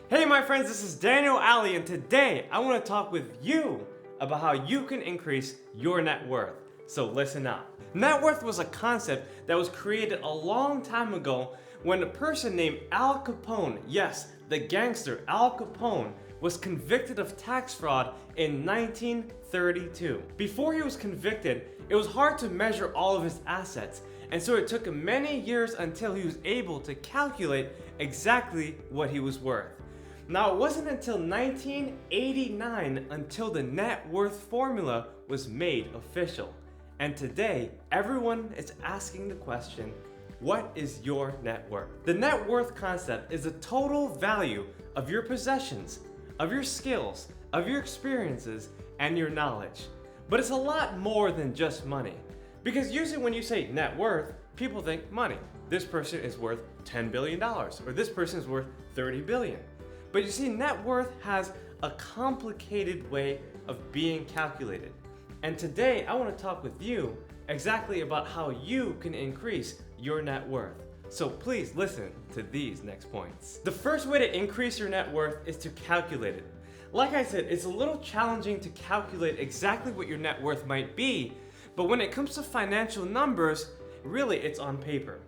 Hey my friends, this is Daniel Aldie, and today I want to talk with you about how you can increase your net worth. So listen up. Net worth was a concept that was created a long time ago when a person named Al Capone, yes, the gangster Al Capone, was convicted of tax fraud in 1932. Before he was convicted, it was hard to measure all of his assets, and so it took him many years until he was able to calculate exactly what he was worth. Now, it wasn't until 1989 until the net worth formula was made official. And today, everyone is asking the question, what is your net worth? The net worth concept is the total value of your possessions, of your skills, of your experiences, and your knowledge. But it's a lot more than just money. Because usually when you say net worth, people think money. This person is worth $10 billion, or this person is worth $30 billion. But you see, net worth has a complicated way of being calculated. And today I want to talk with you exactly about how you can increase your net worth. So please listen to these next points. The first way to increase your net worth is to calculate it. Like I said, it's a little challenging to calculate exactly what your net worth might be, but when it comes to financial numbers, really it's on paper.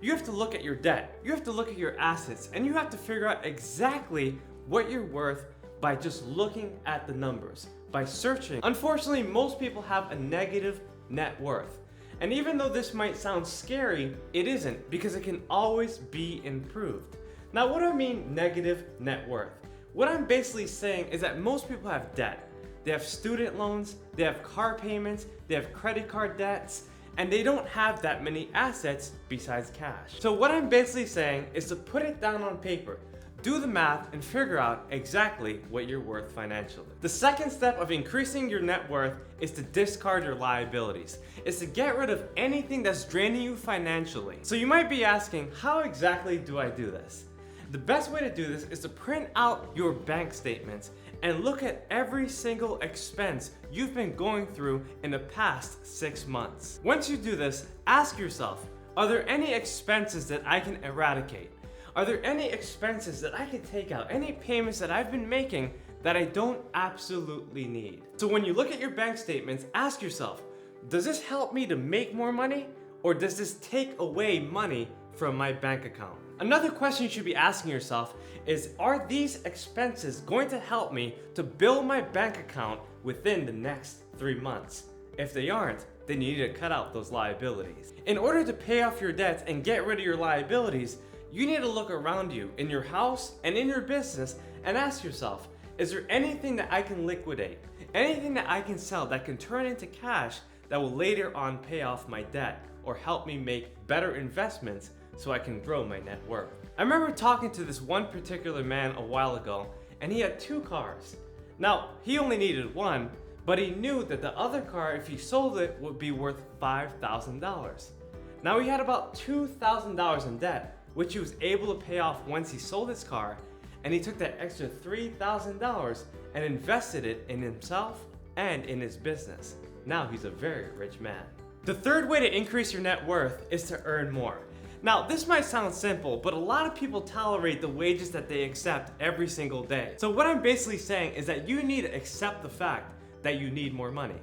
You have to look at your debt, you have to look at your assets, and you have to figure out exactly what you're worth by just looking at the numbers, by searching. Unfortunately, most people have a negative net worth. And even though this might sound scary, it isn't, because it can always be improved. Now, what do I mean negative net worth? What I'm basically saying is that most people have debt. They have student loans, they have car payments, they have credit card debts, and they don't have that many assets besides cash. So what I'm basically saying is to put it down on paper, do the math, and figure out exactly what you're worth financially. The second step of increasing your net worth is to discard your liabilities. It's to get rid of anything that's draining you financially. So you might be asking, how exactly do I do this? The best way to do this is to print out your bank statements and look at every single expense you've been going through in the past 6 months. Once you do this, ask yourself, are there any expenses that I can eradicate? Are there any expenses that I can take out? Any payments that I've been making that I don't absolutely need? So when you look at your bank statements, ask yourself, does this help me to make more money? Or does this take away money from my bank account? Another question you should be asking yourself is, are these expenses going to help me to build my bank account within the next 3 months? If they aren't, then you need to cut out those liabilities. In order to pay off your debts and get rid of your liabilities, you need to look around you in your house and in your business and ask yourself, is there anything that I can liquidate? Anything that I can sell that can turn into cash that will later on pay off my debt or help me make better investments so I can grow my net worth? I remember talking to this one particular man a while ago, and he had 2 cars. Now, he only needed one, but he knew that the other car, if he sold it, would be worth $5,000. Now he had about $2,000 in debt, which he was able to pay off once he sold his car, and he took that extra $3,000 and invested it in himself and in his business. Now he's a very rich man. The third way to increase your net worth is to earn more. Now, this might sound simple, but a lot of people tolerate the wages that they accept every single day. So what I'm basically saying is that you need to accept the fact that you need more money.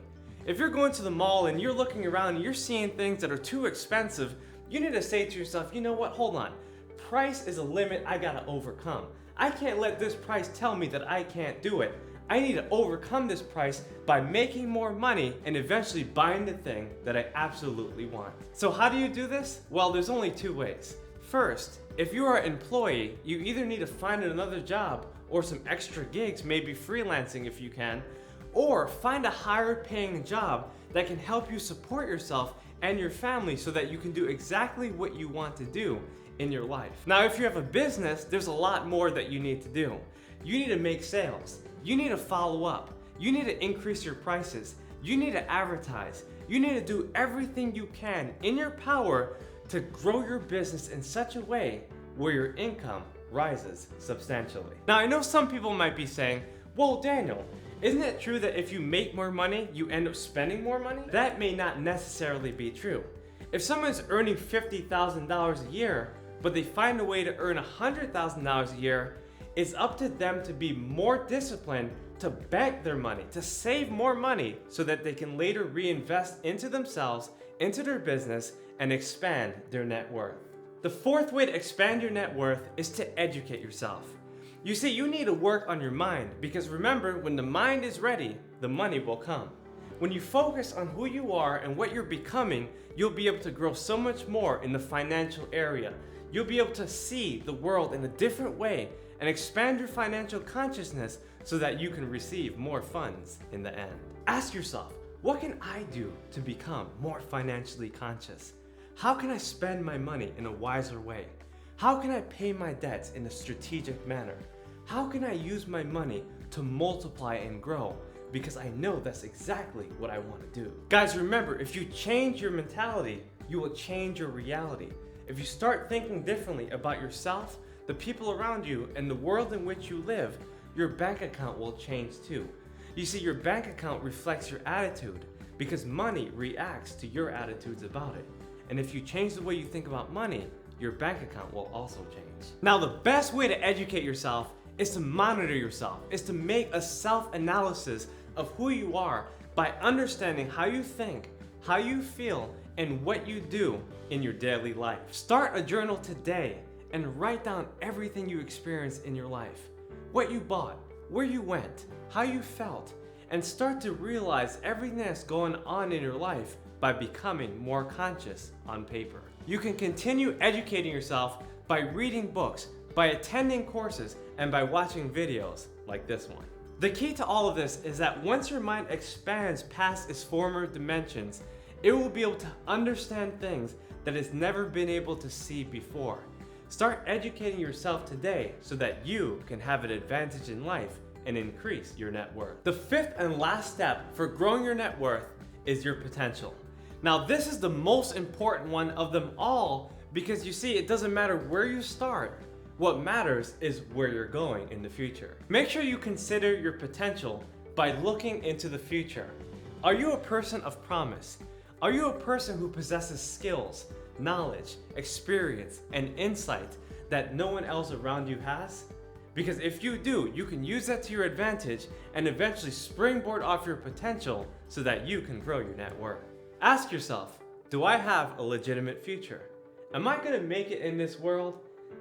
If you're going to the mall and you're looking around and you're seeing things that are too expensive, you need to say to yourself, you know what, hold on. Price is a limit I gotta overcome. I can't let this price tell me that I can't do it. I need to overcome this price by making more money and eventually buying the thing that I absolutely want. So how do you do this? Well, there's only 2 ways. First, if you are an employee, you either need to find another job or some extra gigs, maybe freelancing if you can, or find a higher paying job that can help you support yourself and your family so that you can do exactly what you want to do in your life. Now, if you have a business, there's a lot more that you need to do. You need to make sales. You need to follow up. You need to increase your prices. You need to advertise. You need to do everything you can in your power to grow your business in such a way where your income rises substantially. Now, I know some people might be saying, well, Daniel, isn't it true that if you make more money, you end up spending more money? That may not necessarily be true. If someone's earning $50,000 a year, but they find a way to earn $100,000 a year, It's up to them to be more disciplined, to bank their money, to save more money so that they can later reinvest into themselves, into their business, and expand their net worth. The fourth way to expand your net worth is to educate yourself. You see, you need to work on your mind because remember, when the mind is ready, the money will come. When you focus on who you are and what you're becoming, you'll be able to grow so much more in the financial area. You'll be able to see the world in a different way and expand your financial consciousness so that you can receive more funds in the end. Ask yourself, what can I do to become more financially conscious? How can I spend my money in a wiser way? How can I pay my debts in a strategic manner? How can I use my money to multiply and grow? Because I know that's exactly what I want to do. Guys, remember, if you change your mentality, you will change your reality. If you start thinking differently about yourself, the people around you, and the world in which you live, your bank account will change too. You see, your bank account reflects your attitude because money reacts to your attitudes about it. And if you change the way you think about money, your bank account will also change. Now, the best way to educate yourself is to monitor yourself, is to make a self-analysis of who you are by understanding how you think, how you feel, and what you do in your daily life. Start a journal today and write down everything you experienced in your life. What you bought, where you went, how you felt, and start to realize everything that's going on in your life by becoming more conscious on paper. You can continue educating yourself by reading books, by attending courses, and by watching videos like this one. The key to all of this is that once your mind expands past its former dimensions, it will be able to understand things that it's never been able to see before. Start educating yourself today so that you can have an advantage in life and increase your net worth. The fifth and last step for growing your net worth is your potential. Now, this is the most important one of them all because you see, it doesn't matter where you start. What matters is where you're going in the future. Make sure you consider your potential by looking into the future. Are you a person of promise? Are you a person who possesses skills, knowledge, experience, and insight that no one else around you has? Because if you do, you can use that to your advantage and eventually springboard off your potential so that you can grow your net worth. Ask yourself, do I have a legitimate future? Am I gonna make it in this world?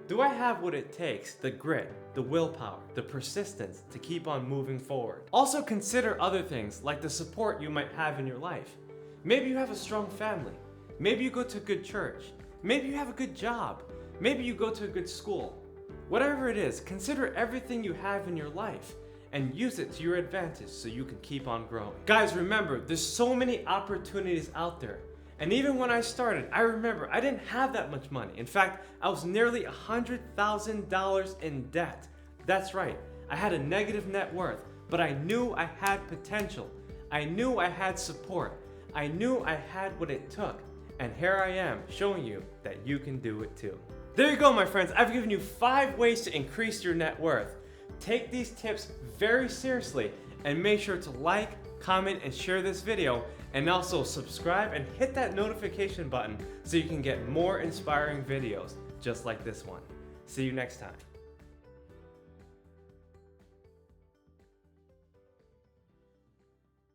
Do I have what it takes, the grit, the willpower, the persistence to keep on moving forward? Also consider other things like the support you might have in your life. Maybe you have a strong family. Maybe you go to a good church. Maybe you have a good job. Maybe you go to a good school. Whatever it is, consider everything you have in your life and use it to your advantage so you can keep on growing. Guys, remember, there's so many opportunities out there. And even when I started, I remember I didn't have that much money. In fact, I was nearly $100,000 in debt. That's right, I had a negative net worth, but I knew I had potential. I knew I had support. I knew I had what it took. And here I am showing you that you can do it too. There you go, my friends. I've given you 5 ways to increase your net worth. Take these tips very seriously and make sure to like, comment, and share this video. And also subscribe and hit that notification button so you can get more inspiring videos just like this one. See you next time.